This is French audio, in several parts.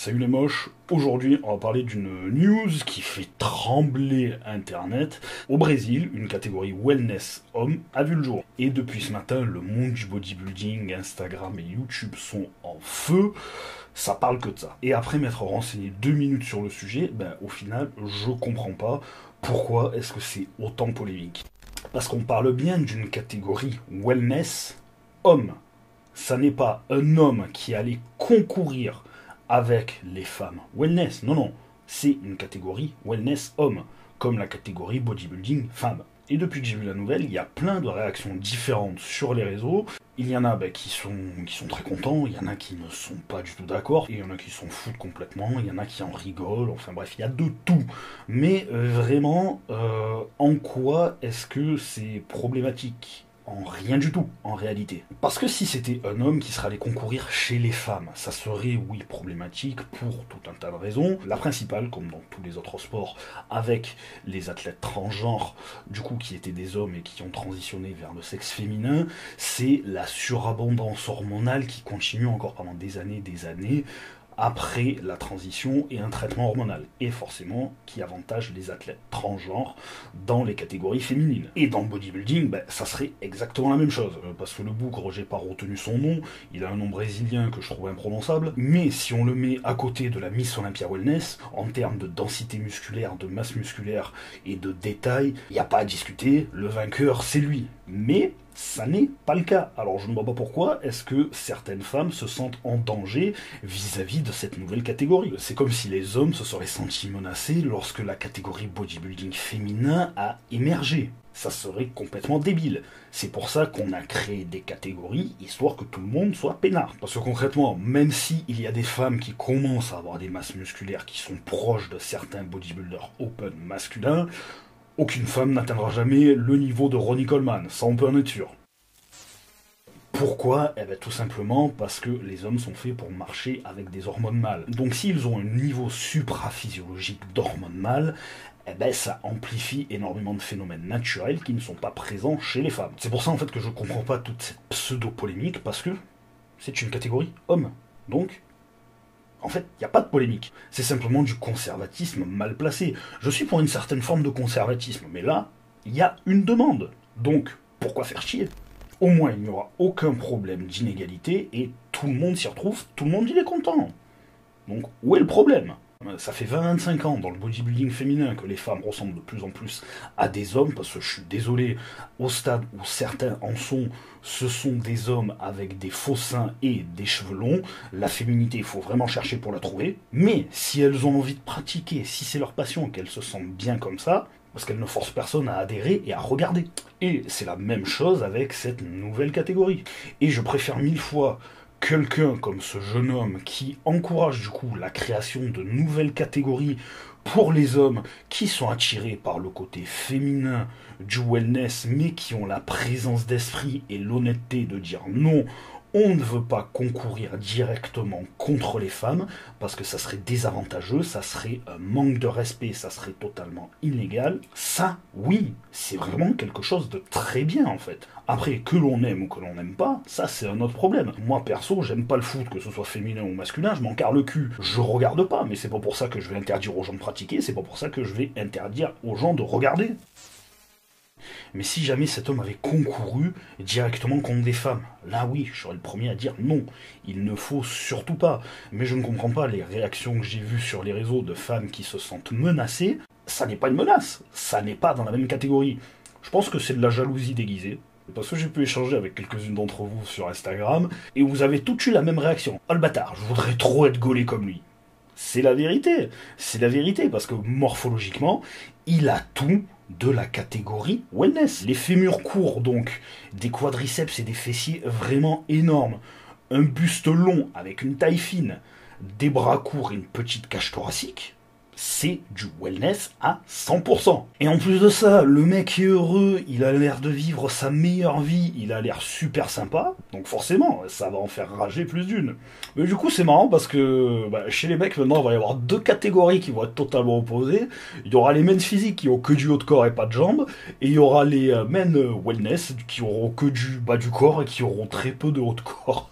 Salut les moches, aujourd'hui on va parler d'une news qui fait trembler internet. Au Brésil, une catégorie wellness homme a vu le jour. Et depuis ce matin, le monde du bodybuilding, Instagram et YouTube sont en feu. Ça parle que de ça. Et après m'être renseigné 2 minutes sur le sujet, au final, je comprends pas pourquoi est-ce que c'est autant polémique. Parce qu'on parle bien d'une catégorie wellness homme. Ça n'est pas un homme qui allait concourir avec les femmes wellness. Non, non. C'est une catégorie wellness homme, comme la catégorie bodybuilding femme. Et depuis que j'ai vu la nouvelle, il y a plein de réactions différentes sur les réseaux. Il y en a qui sont très contents, il y en a qui ne sont pas du tout d'accord, et il y en a qui s'en foutent complètement, il y en a qui en rigolent, enfin bref, il y a de tout. Mais vraiment, en quoi est-ce que c'est problématique ? En rien du tout, en réalité. Parce que si c'était un homme qui serait allé concourir chez les femmes, ça serait, oui, problématique pour tout un tas de raisons. La principale, comme dans tous les autres sports, avec les athlètes transgenres, du coup, qui étaient des hommes et qui ont transitionné vers le sexe féminin, c'est la surabondance hormonale qui continue encore pendant des années, après la transition et un traitement hormonal. Et forcément, qui avantage les athlètes transgenres dans les catégories féminines. Et dans le bodybuilding, ça serait exactement la même chose. Parce que le bougre, j'ai pas retenu son nom, il a un nom brésilien que je trouve imprononçable. Mais si on le met à côté de la Miss Olympia Wellness, en termes de densité musculaire, de masse musculaire et de détails, il n'y a pas à discuter, le vainqueur, c'est lui. Mais ça n'est pas le cas. Alors je ne vois pas pourquoi est-ce que certaines femmes se sentent en danger vis-à-vis de cette nouvelle catégorie. C'est comme si les hommes se seraient sentis menacés lorsque la catégorie bodybuilding féminin a émergé. Ça serait complètement débile. C'est pour ça qu'on a créé des catégories, histoire que tout le monde soit peinard. Parce que concrètement, même s'il y a des femmes qui commencent à avoir des masses musculaires qui sont proches de certains bodybuilders open masculins, aucune femme n'atteindra jamais le niveau de Ronnie Coleman, ça on peut en être sûr. Pourquoi ? Tout simplement parce que les hommes sont faits pour marcher avec des hormones mâles. Donc s'ils ont un niveau supraphysiologique d'hormones mâles, ça amplifie énormément de phénomènes naturels qui ne sont pas présents chez les femmes. C'est pour ça en fait que je comprends pas toute cette pseudo-polémique, parce que c'est une catégorie homme. Donc, en fait, il n'y a pas de polémique. C'est simplement du conservatisme mal placé. Je suis pour une certaine forme de conservatisme, mais là, il y a une demande. Donc, pourquoi faire chier ? Au moins, il n'y aura aucun problème d'inégalité et tout le monde s'y retrouve, tout le monde il est content. Donc, où est le problème ? Ça fait 20-25 ans dans le bodybuilding féminin que les femmes ressemblent de plus en plus à des hommes, parce que je suis désolé, au stade où certains en sont, ce sont des hommes avec des faux seins et des cheveux longs. La féminité, il faut vraiment chercher pour la trouver. Mais si elles ont envie de pratiquer, si c'est leur passion, qu'elles se sentent bien comme ça, parce qu'elles ne forcent personne à adhérer et à regarder. Et c'est la même chose avec cette nouvelle catégorie. Et je préfère 1000 fois quelqu'un comme ce jeune homme qui encourage du coup la création de nouvelles catégories pour les hommes qui sont attirés par le côté féminin du wellness, mais qui ont la présence d'esprit et l'honnêteté de dire non, on ne veut pas concourir directement contre les femmes, parce que ça serait désavantageux, ça serait un manque de respect, ça serait totalement illégal. Ça, oui, c'est vraiment quelque chose de très bien en fait. Après, que l'on aime ou que l'on n'aime pas, ça c'est un autre problème. Moi perso, j'aime pas le foot, que ce soit féminin ou masculin, je m'en carre le cul. Je regarde pas, mais c'est pas pour ça que je vais interdire aux gens de pratiquer, c'est pas pour ça que je vais interdire aux gens de regarder. Mais si jamais cet homme avait concouru directement contre des femmes, là oui, je serais le premier à dire non, il ne faut surtout pas. Mais je ne comprends pas les réactions que j'ai vues sur les réseaux de femmes qui se sentent menacées. Ça n'est pas une menace, ça n'est pas dans la même catégorie. Je pense que c'est de la jalousie déguisée. Parce que j'ai pu échanger avec quelques-unes d'entre vous sur Instagram, et vous avez toutes eu la même réaction. Oh le bâtard, je voudrais trop être gaulé comme lui. C'est la vérité, parce que morphologiquement, il a tout de la catégorie wellness. Les fémurs courts donc, des quadriceps et des fessiers vraiment énormes, un buste long avec une taille fine, des bras courts et une petite cage thoracique, c'est du wellness à 100%. Et en plus de ça, le mec est heureux, il a l'air de vivre sa meilleure vie, il a l'air super sympa, donc forcément, ça va en faire rager plus d'une. Mais du coup, c'est marrant parce que chez les mecs, maintenant, il va y avoir deux catégories qui vont être totalement opposées. Il y aura les men physiques qui ont que du haut de corps et pas de jambes, et il y aura les men wellness qui auront que du bas du corps et qui auront très peu de haut de corps.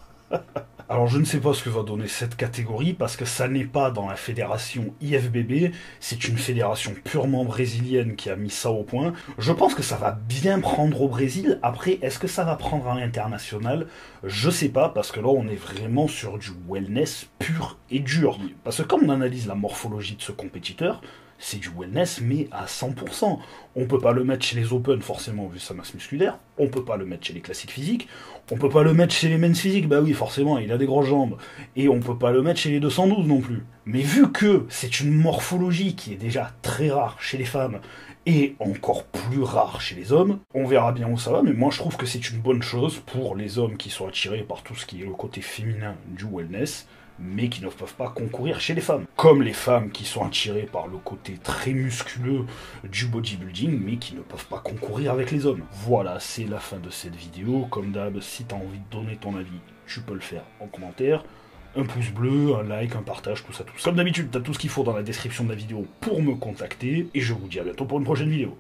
Alors je ne sais pas ce que va donner cette catégorie, parce que ça n'est pas dans la fédération IFBB, c'est une fédération purement brésilienne qui a mis ça au point. Je pense que ça va bien prendre au Brésil, après est-ce que ça va prendre à l'international? Je sais pas, parce que là on est vraiment sur du wellness pur et dur. Parce que quand on analyse la morphologie de ce compétiteur, c'est du wellness, mais à 100%. On peut pas le mettre chez les Open, forcément, vu sa masse musculaire. On peut pas le mettre chez les classiques physiques. On peut pas le mettre chez les men's physiques, bah oui, forcément, il a des grosses jambes. Et on peut pas le mettre chez les 212 non plus. Mais vu que c'est une morphologie qui est déjà très rare chez les femmes, et encore plus rare chez les hommes, on verra bien où ça va, mais moi je trouve que c'est une bonne chose pour les hommes qui sont attirés par tout ce qui est le côté féminin du wellness, mais qui ne peuvent pas concourir chez les femmes. Comme les femmes qui sont attirées par le côté très musculeux du bodybuilding, mais qui ne peuvent pas concourir avec les hommes. Voilà, c'est la fin de cette vidéo. Comme d'hab, si tu as envie de donner ton avis, tu peux le faire en commentaire. Un pouce bleu, un like, un partage, tout ça, tout ça. Comme d'habitude, tu as tout ce qu'il faut dans la description de la vidéo pour me contacter, et je vous dis à bientôt pour une prochaine vidéo.